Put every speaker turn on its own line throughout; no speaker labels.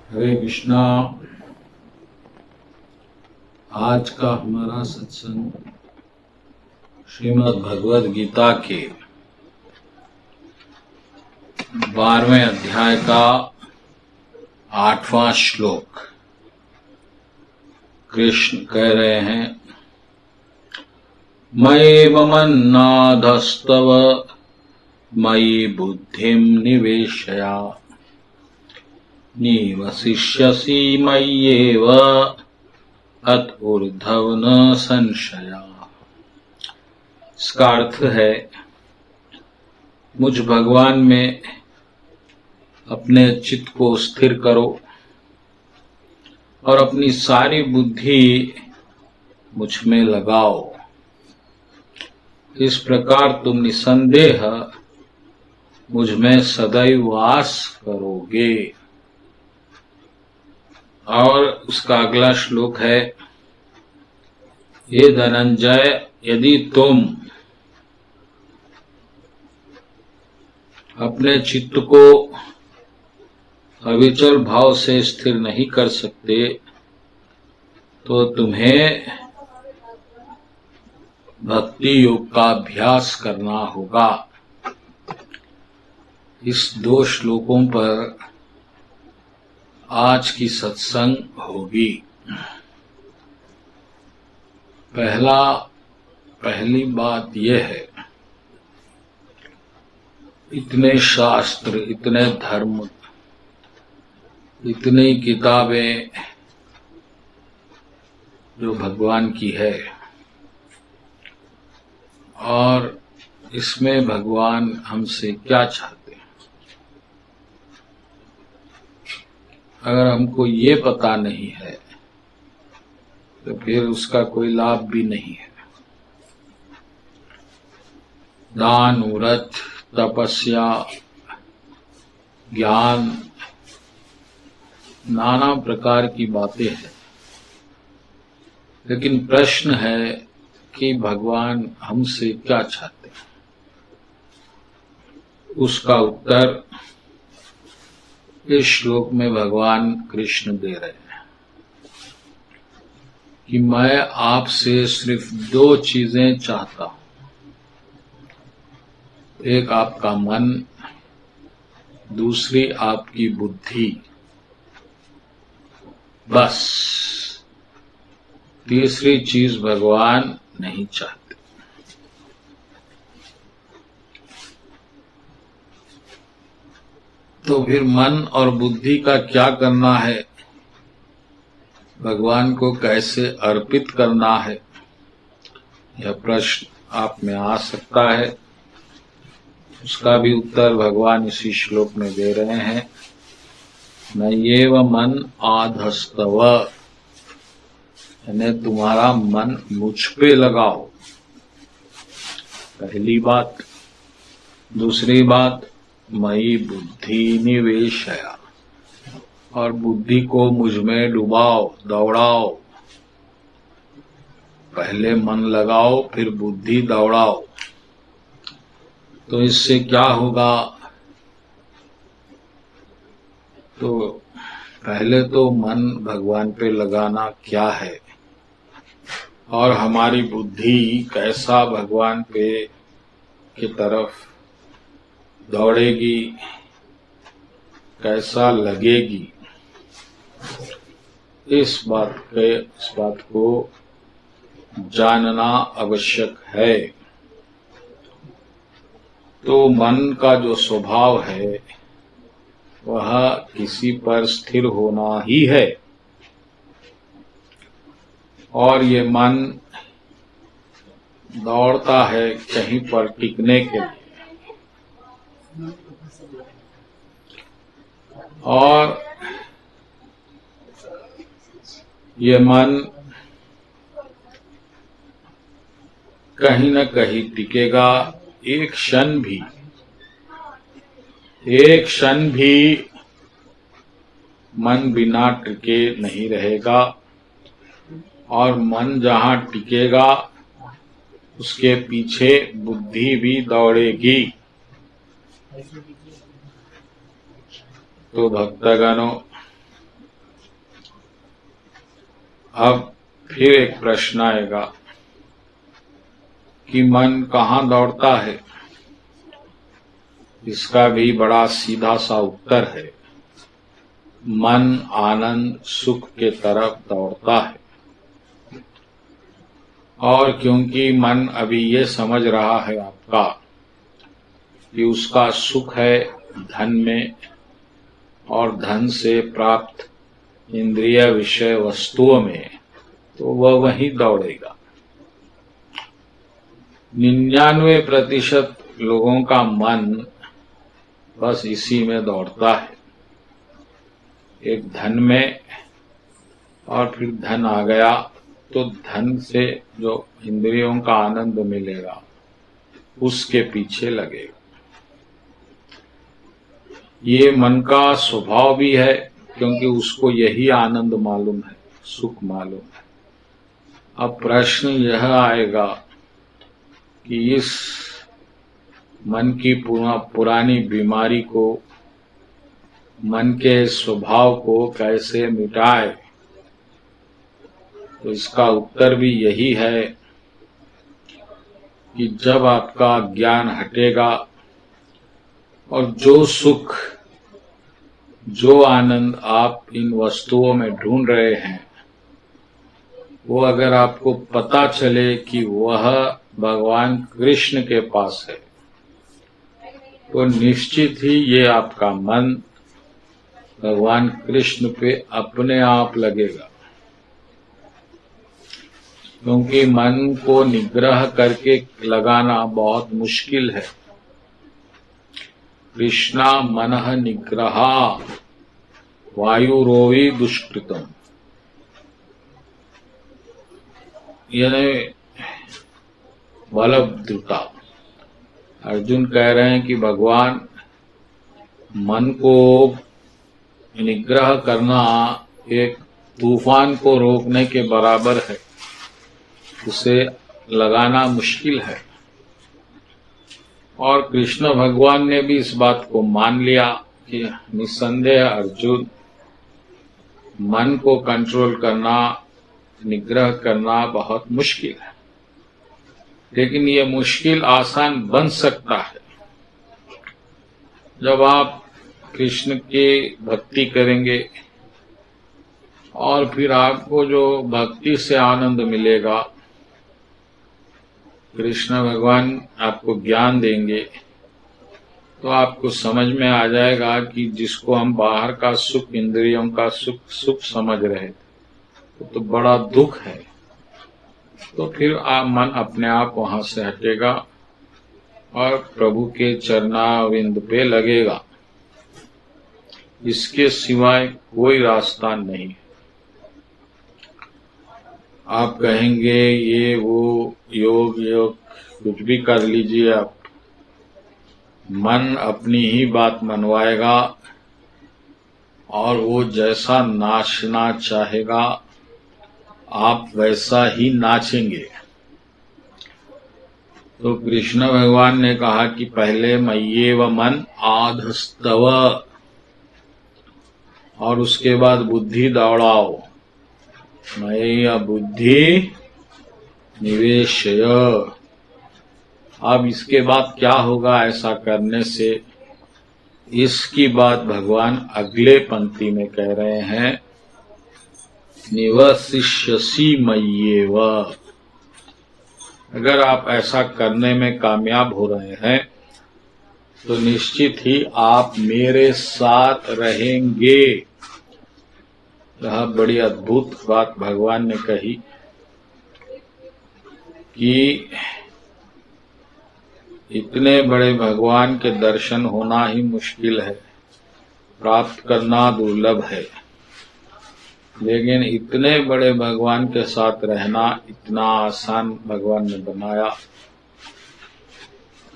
हरे कृष्णा। आज का हमारा सत्संग श्रीमद् भगवद गीता के 12वें अध्याय का 8वां श्लोक। कृष्ण कह रहे हैं, मय्येव मन्नाधस्तव मयि बुद्धिं निवेशय निवसिष्यसि मय्येव अत ऊर्ध्व न संशया। इसका अर्थ है, मुझ भगवान में अपने चित्त को स्थिर करो और अपनी सारी बुद्धि मुझ में लगाओ। इस प्रकार तुम निसंदेह मुझ में सदैव वास करोगे। और उसका अगला श्लोक है, हे धनंजय, यदि तुम अपने चित्त को अविचल भाव से स्थिर नहीं कर सकते तो तुम्हें भक्ति योग का अभ्यास करना होगा। इस 2 श्लोकों पर आज की सत्संग होगी। पहली बात यह है, इतने शास्त्र, इतने धर्म, इतनी किताबें जो भगवान की है, और इसमें भगवान हमसे क्या चाहते हैं। अगर हमको ये पता नहीं है तो फिर उसका कोई लाभ भी नहीं है। दान, व्रत, तपस्या, ज्ञान, नाना प्रकार की बातें हैं, लेकिन प्रश्न है कि भगवान हमसे क्या चाहते हैं। उसका उत्तर इस श्लोक में भगवान कृष्ण दे रहे हैं कि मैं आपसे सिर्फ 2 चीजें चाहता हूं। एक आपका मन, दूसरी आपकी बुद्धि, बस। तीसरी चीज भगवान नहीं चाहते। तो फिर मन और बुद्धि का क्या करना है, भगवान को कैसे अर्पित करना है, यह प्रश्न आप में आ सकता है। उसका भी उत्तर भगवान इसी श्लोक में दे रहे हैं। मय्येव मन आधस्तव, यानी तुम्हारा मन मुझ पे लगाओ, पहली बात। दूसरी बात, मयि बुद्धि निवेशया, और बुद्धि को मुझ में डुबाओ, दौड़ाओ। पहले मन लगाओ, फिर बुद्धि दौड़ाओ। तो इससे क्या होगा? तो पहले तो मन भगवान पे लगाना क्या है, और हमारी बुद्धि कैसा भगवान पे की तरफ दौड़ेगी, कैसा लगेगी, इस बात को जानना आवश्यक है। तो मन का जो स्वभाव है वह किसी पर स्थिर होना ही है, और ये मन दौड़ता है कहीं पर टिकने के लिए। और ये मन कहीं न कहीं टिकेगा। एक क्षण भी मन बिना टिके नहीं रहेगा, और मन जहाँ टिकेगा उसके पीछे बुद्धि भी दौड़ेगी। तो भक्तगणों, अब फिर एक प्रश्न आएगा कि मन कहाँ दौड़ता है। इसका भी बड़ा सीधा सा उत्तर है, मन आनंद सुख के तरफ दौड़ता है। और क्योंकि मन अभी ये समझ रहा है आपका कि उसका सुख है धन में और धन से प्राप्त इंद्रिय विषय वस्तुओं में, तो वह वहीं दौड़ेगा। 99% लोगों का मन बस इसी में दौड़ता है, एक धन में, और फिर धन आ गया तो धन से जो इंद्रियों का आनंद मिलेगा उसके पीछे लगेगा। ये मन का स्वभाव भी है, क्योंकि उसको यही आनंद मालूम है, सुख मालूम है। अब प्रश्न यह आएगा कि इस मन की पुरानी बीमारी को, मन के स्वभाव को कैसे मिटाए। तो इसका उत्तर भी यही है कि जब आपका ज्ञान हटेगा और जो सुख, जो आनंद आप इन वस्तुओं में ढूंढ रहे हैं, वो अगर आपको पता चले कि वह भगवान कृष्ण के पास है, तो निश्चित ही ये आपका मन भगवान कृष्ण पे अपने आप लगेगा। क्योंकि मन को निग्रह करके लगाना बहुत मुश्किल है। कृष्णा मनः निग्रहा वायुरोवी दुष्कृतम, यानी बलद्रुता। अर्जुन कह रहे हैं कि भगवान, मन को निग्रह करना एक तूफान को रोकने के बराबर है, उसे लगाना मुश्किल है। और कृष्ण भगवान ने भी इस बात को मान लिया कि निस्संदेह अर्जुन, मन को कंट्रोल करना, निग्रह करना बहुत मुश्किल है, लेकिन ये मुश्किल आसान बन सकता है जब आप कृष्ण की भक्ति करेंगे। और फिर आपको जो भक्ति से आनंद मिलेगा, कृष्ण भगवान आपको ज्ञान देंगे, तो आपको समझ में आ जाएगा कि जिसको हम बाहर का सुख, इंद्रियों का सुख समझ रहे थे, तो बड़ा दुख है। तो फिर मन अपने आप वहां से हटेगा और प्रभु के चरणारविंद पे लगेगा। इसके सिवाय कोई रास्ता नहीं है। आप कहेंगे ये वो योग कुछ भी कर लीजिए आप, मन अपनी ही बात मनवाएगा और वो जैसा नाचना चाहेगा आप वैसा ही नाचेंगे। तो कृष्ण भगवान ने कहा कि पहले मय्येव मन आधस्तव, और उसके बाद बुद्धि दौड़ाओ, मय्या बुद्धि निवेशय। अब इसके बाद क्या होगा ऐसा करने से, इसकी बात भगवान अगले पंक्ति में कह रहे हैं, निवसिष्यसि मय्येव। अगर आप ऐसा करने में कामयाब हो रहे हैं तो निश्चित ही आप मेरे साथ रहेंगे। यह बड़ी अद्भुत बात भगवान ने कही कि इतने बड़े भगवान के दर्शन होना ही मुश्किल है, प्राप्त करना दुर्लभ है, लेकिन इतने बड़े भगवान के साथ रहना इतना आसान भगवान ने बनाया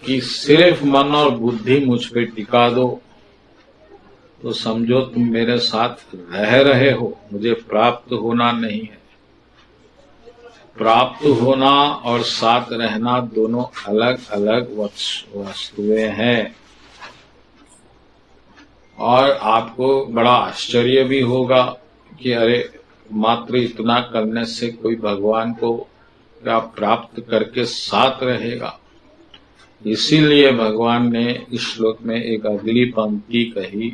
कि सिर्फ मन और बुद्धि मुझ पे टिका दो तो समझो तुम मेरे साथ रह रहे हो। मुझे प्राप्त होना नहीं है। प्राप्त होना और साथ रहना दोनों अलग अलग वस्तुएं हैं। और आपको बड़ा आश्चर्य भी होगा कि अरे मात्र इतना करने से कोई भगवान को क्या प्राप्त करके साथ रहेगा। इसीलिए भगवान ने इस श्लोक में एक अगली पंक्ति कही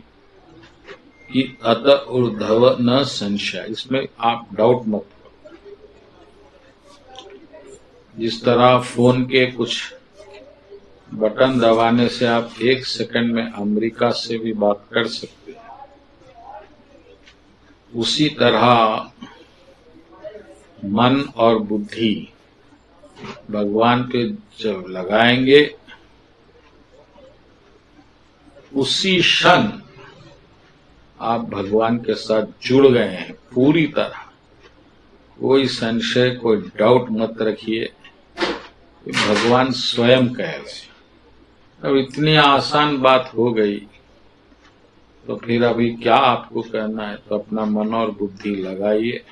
कि अत ऊर्ध्व न संशय, इसमें आप डाउट मत करो। जिस तरह फोन के कुछ बटन दबाने से आप 1 सेकंड में अमेरिका से भी बात कर सकते हैं, उसी तरह मन और बुद्धि भगवान पे जब लगाएंगे उसी क्षण आप भगवान के साथ जुड़ गए हैं पूरी तरह। कोई संशय, कोई डाउट मत रखिए, भगवान स्वयं कह रहे। अब इतनी आसान बात हो गई तो फिर अभी क्या आपको करना है, तो अपना मन और बुद्धि लगाइए।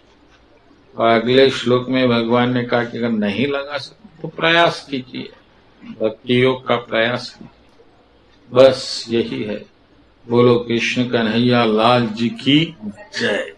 और अगले श्लोक में भगवान ने कहा कि अगर नहीं लगा सकते तो प्रयास कीजिए, भक्ति योग का प्रयास कीजिए। बस यही है। बोलो कृष्ण कन्हैया लाल जी की जय।